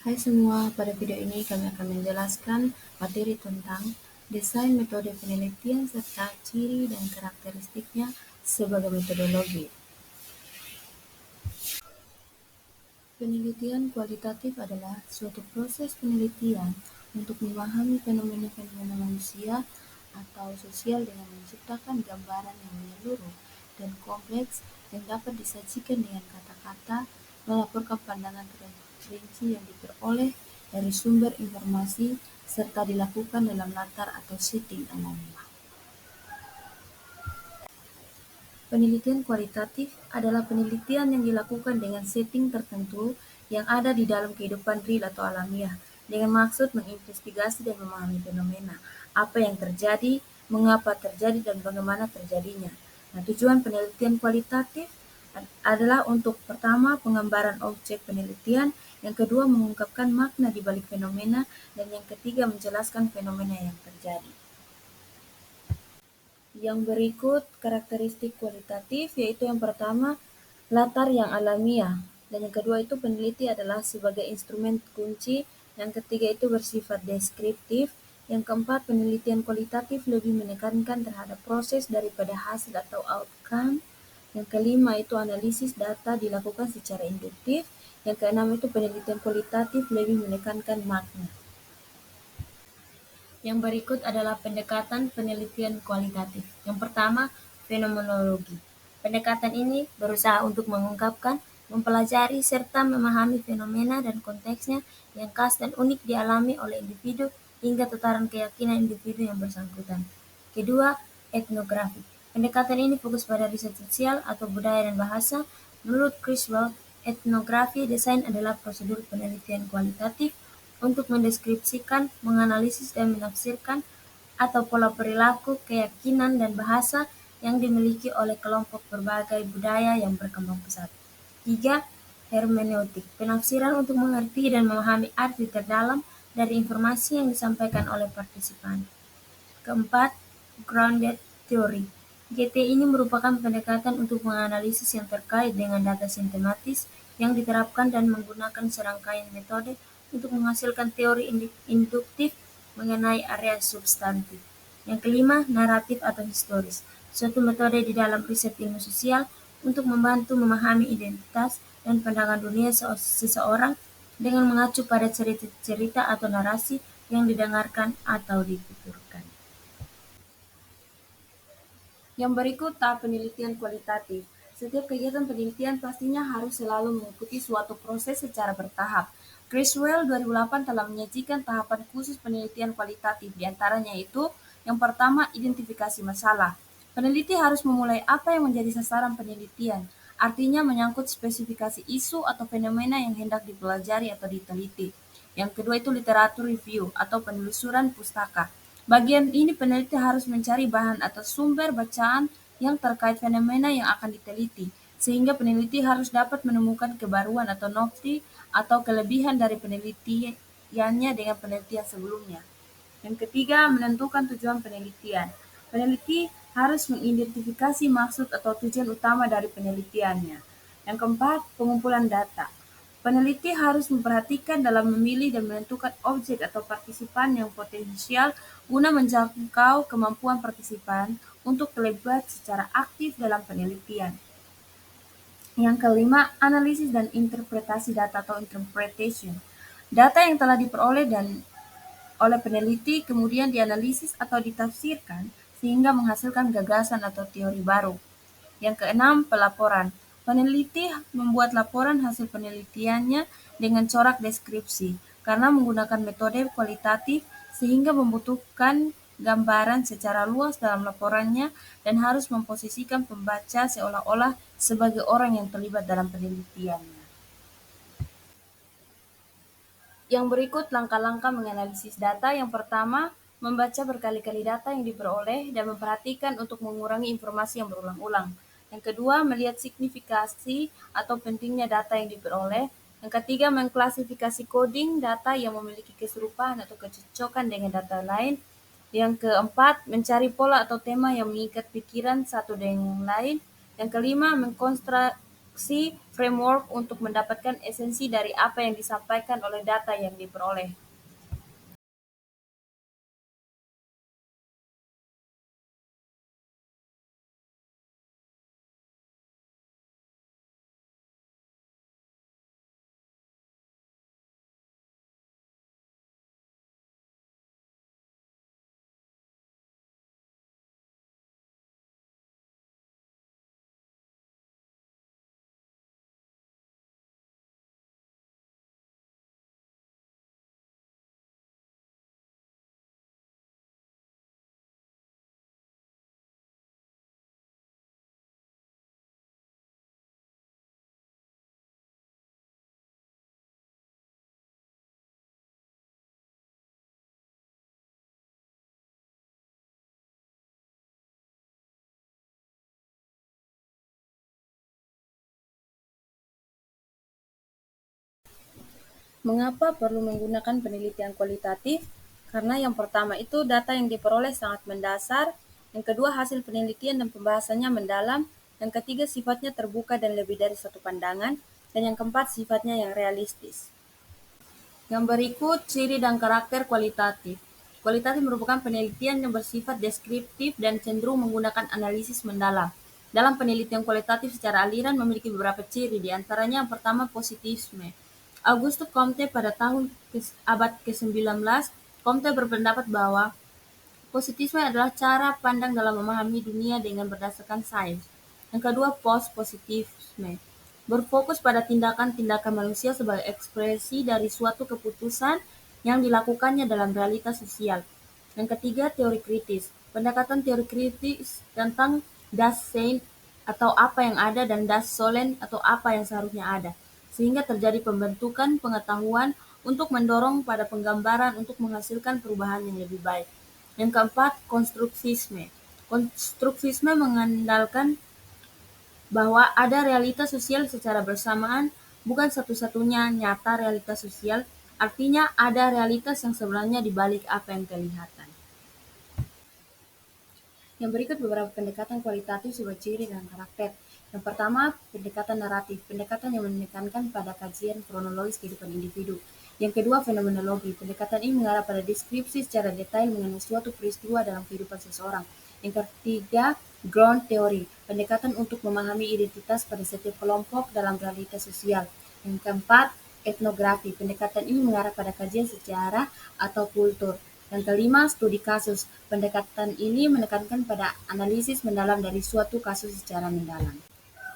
Hai semua, pada video ini kami akan menjelaskan materi tentang desain metode penelitian serta ciri dan karakteristiknya sebagai metodologi. Penelitian kualitatif adalah suatu proses penelitian untuk memahami fenomena-fenomena manusia atau sosial dengan menciptakan gambaran yang menyeluruh dan kompleks yang dapat disajikan dengan kata-kata, melaporkan pandangan terperinci yang diperoleh dari sumber informasi, serta dilakukan dalam latar atau setting alamiah. Penelitian kualitatif adalah penelitian yang dilakukan dengan setting tertentu yang ada di dalam kehidupan real atau alamiah, dengan maksud menginvestigasi dan memahami fenomena, apa yang terjadi, mengapa terjadi, dan bagaimana terjadinya. Nah, tujuan penelitian kualitatif adalah untuk pertama, penggambaran objek penelitian, yang kedua, mengungkapkan makna di balik fenomena, dan yang ketiga, menjelaskan fenomena yang terjadi. Yang berikut karakteristik kualitatif, yaitu yang pertama, latar yang alamiah, dan yang kedua itu peneliti adalah sebagai instrumen kunci, yang ketiga itu bersifat deskriptif, yang keempat penelitian kualitatif lebih menekankan terhadap proses daripada hasil atau outcome, yang kelima itu analisis data dilakukan secara induktif, yang keenam itu penelitian kualitatif lebih menekankan makna. Yang berikut adalah pendekatan penelitian kualitatif. Yang pertama, fenomenologi. Pendekatan ini berusaha untuk mengungkapkan, mempelajari, serta memahami fenomena dan konteksnya yang khas dan unik dialami oleh individu hingga tataran keyakinan individu yang bersangkutan. Kedua, etnografi. Pendekatan ini fokus pada riset sosial atau budaya dan bahasa. Menurut Criswell, etnografi desain adalah prosedur penelitian kualitatif untuk mendeskripsikan, menganalisis dan menafsirkan atau pola perilaku, keyakinan, dan bahasa yang dimiliki oleh kelompok berbagai budaya yang berkembang pesat. 3. Hermeneutik, penafsiran untuk mengerti dan memahami arti terdalam dari informasi yang disampaikan oleh partisipan. Keempat, grounded theory. GT ini merupakan pendekatan untuk menganalisis yang terkait dengan data sistematis yang diterapkan dan menggunakan serangkaian metode untuk menghasilkan teori induktif mengenai area substantif. Yang kelima, naratif atau historis, suatu metode di dalam riset ilmu sosial untuk membantu memahami identitas dan pandangan dunia seseorang dengan mengacu pada cerita-cerita atau narasi yang didengarkan atau dituturkan. Yang berikut tahap penelitian kualitatif. Setiap kegiatan penelitian pastinya harus selalu mengikuti suatu proses secara bertahap. Criswell 2008 telah menyajikan tahapan khusus penelitian kualitatif, diantaranya itu yang pertama, identifikasi masalah. Peneliti harus memulai apa yang menjadi sasaran penelitian, artinya menyangkut spesifikasi isu atau fenomena yang hendak dipelajari atau diteliti. Yang kedua itu literatur review atau penelusuran pustaka. Bagian ini peneliti harus mencari bahan atau sumber bacaan yang terkait fenomena yang akan diteliti, sehingga peneliti harus dapat menemukan kebaruan atau novelty atau kelebihan dari penelitiannya dengan penelitian sebelumnya. Yang ketiga, menentukan tujuan penelitian. Peneliti harus mengidentifikasi maksud atau tujuan utama dari penelitiannya. Yang keempat, pengumpulan data. Peneliti harus memperhatikan dalam memilih dan menentukan objek atau partisipan yang potensial guna menjangkau kemampuan partisipan untuk terlibat secara aktif dalam penelitian. Yang kelima, analisis dan interpretasi data atau interpretation. Data yang telah diperoleh dan oleh peneliti kemudian dianalisis atau ditafsirkan sehingga menghasilkan gagasan atau teori baru. Yang keenam, pelaporan. Peneliti membuat laporan hasil penelitiannya dengan corak deskripsi karena menggunakan metode kualitatif sehingga membutuhkan gambaran secara luas dalam laporannya dan harus memposisikan pembaca seolah-olah sebagai orang yang terlibat dalam penelitiannya. Yang berikut langkah-langkah menganalisis data. Yang pertama, membaca berkali-kali data yang diperoleh dan memperhatikan untuk mengurangi informasi yang berulang-ulang. Yang kedua, melihat signifikasi atau pentingnya data yang diperoleh. Yang ketiga, mengklasifikasi coding data yang memiliki keserupaan atau kecocokan dengan data lain. Yang keempat, mencari pola atau tema yang mengikat pikiran satu dengan yang lain. Yang kelima, framework untuk mendapatkan esensi dari apa yang disampaikan oleh data yang diperoleh. Mengapa perlu menggunakan penelitian kualitatif? Karena yang pertama itu data yang diperoleh sangat mendasar, yang kedua hasil penelitian dan pembahasannya mendalam, yang ketiga sifatnya terbuka dan lebih dari satu pandangan, dan yang keempat sifatnya yang realistis. Yang berikut ciri dan karakter kualitatif. Kualitatif merupakan penelitian yang bersifat deskriptif dan cenderung menggunakan analisis mendalam. Dalam penelitian kualitatif secara aliran memiliki beberapa ciri, di antaranya yang pertama positivisme. Auguste Comte pada abad ke-19, Comte berpendapat bahwa positifisme adalah cara pandang dalam memahami dunia dengan berdasarkan sains. Yang kedua, post-positivisme. Berfokus pada tindakan-tindakan manusia sebagai ekspresi dari suatu keputusan yang dilakukannya dalam realitas sosial. Yang ketiga, teori kritis. Pendekatan teori kritis tentang das Sein atau apa yang ada dan das Sollen atau apa yang seharusnya ada. Sehingga terjadi pembentukan pengetahuan untuk mendorong pada penggambaran untuk menghasilkan perubahan yang lebih baik. Yang keempat, konstruktivisme. Konstruktivisme mengandalkan bahwa ada realitas sosial secara bersamaan, bukan satu-satunya nyata realitas sosial, artinya ada realitas yang sebenarnya di balik apa yang kelihatan. Yang berikut beberapa pendekatan kualitatif sebagai ciri dan karakter. Yang pertama, pendekatan naratif, pendekatan yang menekankan pada kajian kronologis kehidupan individu. Yang kedua, fenomenologi, pendekatan ini mengarah pada deskripsi secara detail mengenai suatu peristiwa dalam kehidupan seseorang. Yang ketiga, ground theory, pendekatan untuk memahami identitas pada setiap kelompok dalam realitas sosial. Yang keempat, etnografi, pendekatan ini mengarah pada kajian sejarah atau kultur. Yang kelima, studi kasus. Pendekatan ini menekankan pada analisis mendalam dari suatu kasus secara mendalam.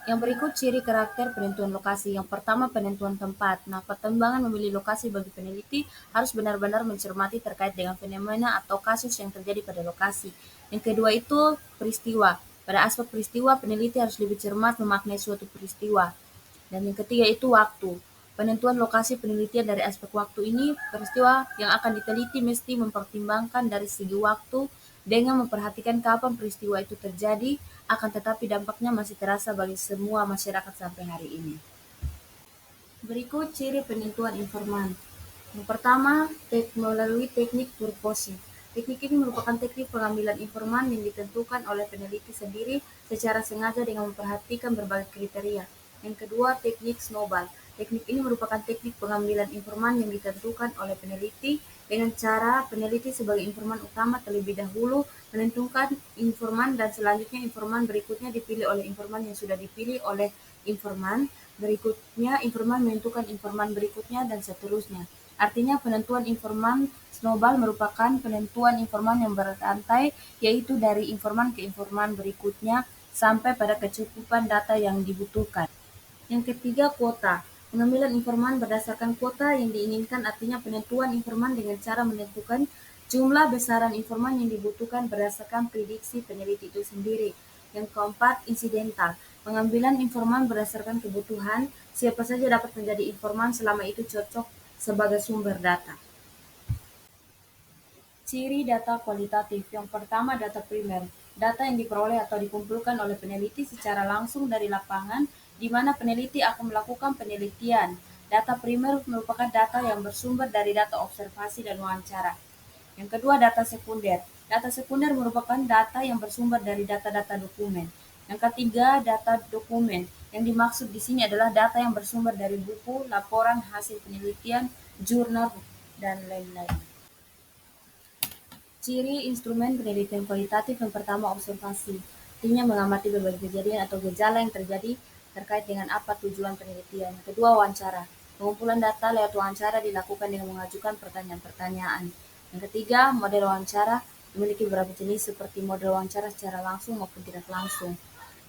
Yang berikut ciri karakter penentuan lokasi. Yang pertama, penentuan tempat. Nah, pertimbangan memilih lokasi bagi peneliti harus benar-benar mencermati terkait dengan fenomena atau kasus yang terjadi pada lokasi. Yang kedua itu peristiwa. Pada aspek peristiwa, peneliti harus lebih cermat memaknai suatu peristiwa. Dan yang ketiga itu waktu. Penentuan lokasi penelitian dari aspek waktu ini, peristiwa yang akan diteliti mesti mempertimbangkan dari segi waktu dengan memperhatikan kapan peristiwa itu terjadi, akan tetapi dampaknya masih terasa bagi semua masyarakat sampai hari ini. Berikut ciri penentuan informan. Yang pertama, melalui teknik purposive. Teknik ini merupakan teknik pengambilan informan yang ditentukan oleh peneliti sendiri secara sengaja dengan memperhatikan berbagai kriteria. Yang kedua, teknik snowball. Teknik ini merupakan teknik pengambilan informan yang ditentukan oleh peneliti dengan cara peneliti sebagai informan utama terlebih dahulu menentukan informan dan selanjutnya informan berikutnya dipilih oleh informan yang sudah dipilih oleh informan berikutnya, informan menentukan informan berikutnya dan seterusnya. Artinya penentuan informan snowball merupakan penentuan informan yang berantai, yaitu dari informan ke informan berikutnya sampai pada kecukupan data yang dibutuhkan. Yang ketiga, kuota. Pengambilan informan berdasarkan kuota yang diinginkan artinya penentuan informan dengan cara menentukan jumlah besaran informan yang dibutuhkan berdasarkan prediksi peneliti itu sendiri. Yang keempat, insidental. Pengambilan informan berdasarkan kebutuhan, siapa saja dapat menjadi informan selama itu cocok sebagai sumber data. Ciri data kualitatif. Yang pertama, data primer. Data yang diperoleh atau dikumpulkan oleh peneliti secara langsung dari lapangan, di mana peneliti akan melakukan penelitian. Data primer merupakan data yang bersumber dari data observasi dan wawancara. Yang kedua, data sekunder. Data sekunder merupakan data yang bersumber dari data-data dokumen. Yang ketiga, data dokumen, Yang dimaksud di sini adalah data yang bersumber dari buku, laporan, hasil penelitian, jurnal, dan lain-lain. Ciri instrumen penelitian kualitatif yang pertama observasi. Artinya mengamati berbagai kejadian atau gejala yang terjadi terkait dengan apa tujuan penelitian. Kedua, wawancara. Pengumpulan data lewat wawancara dilakukan dengan mengajukan pertanyaan-pertanyaan. Yang ketiga, model wawancara memiliki beberapa jenis seperti model wawancara secara langsung maupun tidak langsung.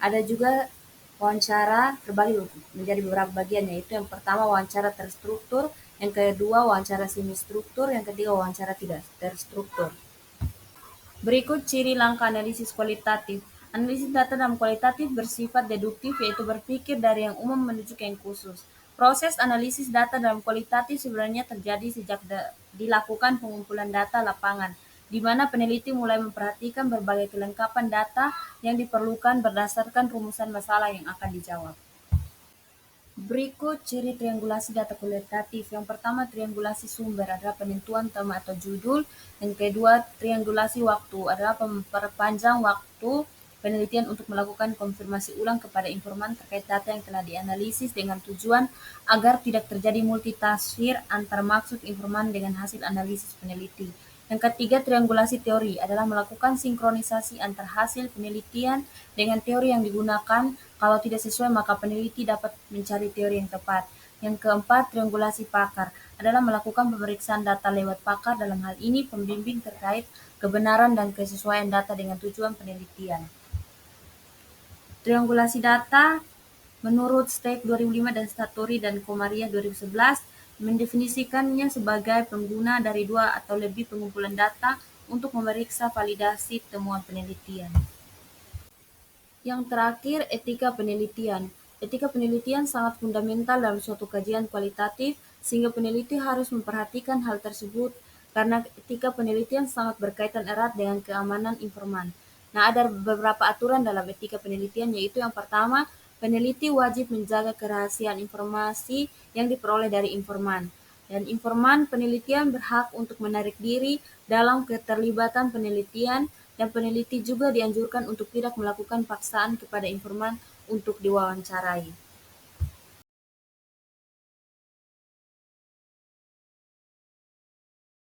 Ada juga wawancara terbagi menjadi beberapa bagian, yaitu yang pertama wawancara terstruktur, yang kedua wawancara semi struktur, yang ketiga wawancara tidak terstruktur. Berikut ciri langkah analisis kualitatif. Analisis data dalam kualitatif bersifat deduktif, yaitu berpikir dari yang umum menuju ke yang khusus. Proses analisis data dalam kualitatif sebenarnya terjadi sejak dilakukan pengumpulan data lapangan, di mana peneliti mulai memperhatikan berbagai kelengkapan data yang diperlukan berdasarkan rumusan masalah yang akan dijawab. Berikut ciri triangulasi data kualitatif. Yang pertama, triangulasi sumber adalah penentuan tema atau judul. Yang kedua, triangulasi waktu adalah memperpanjang waktu penelitian untuk melakukan konfirmasi ulang kepada informan terkait data yang telah dianalisis dengan tujuan agar tidak terjadi multitafsir antar maksud informan dengan hasil analisis peneliti. Yang ketiga, triangulasi teori adalah melakukan sinkronisasi antar hasil penelitian dengan teori yang digunakan. Kalau tidak sesuai, maka peneliti dapat mencari teori yang tepat. Yang keempat, triangulasi pakar adalah melakukan pemeriksaan data lewat pakar, dalam hal ini pembimbing terkait kebenaran dan kesesuaian data dengan tujuan penelitian. Triangulasi data menurut Steik 2005 dan Statori dan Komaria 2011 mendefinisikannya sebagai pengguna dari dua atau lebih pengumpulan data untuk memeriksa validasi temuan penelitian. Yang terakhir, etika penelitian. Etika penelitian sangat fundamental dalam suatu kajian kualitatif, sehingga peneliti harus memperhatikan hal tersebut karena etika penelitian sangat berkaitan erat dengan keamanan informan. Nah, ada beberapa aturan dalam etika penelitian, yaitu yang pertama, peneliti wajib menjaga kerahasiaan informasi yang diperoleh dari informan. Dan informan penelitian berhak untuk menarik diri dalam keterlibatan penelitian, dan peneliti juga dianjurkan untuk tidak melakukan paksaan kepada informan untuk diwawancarai.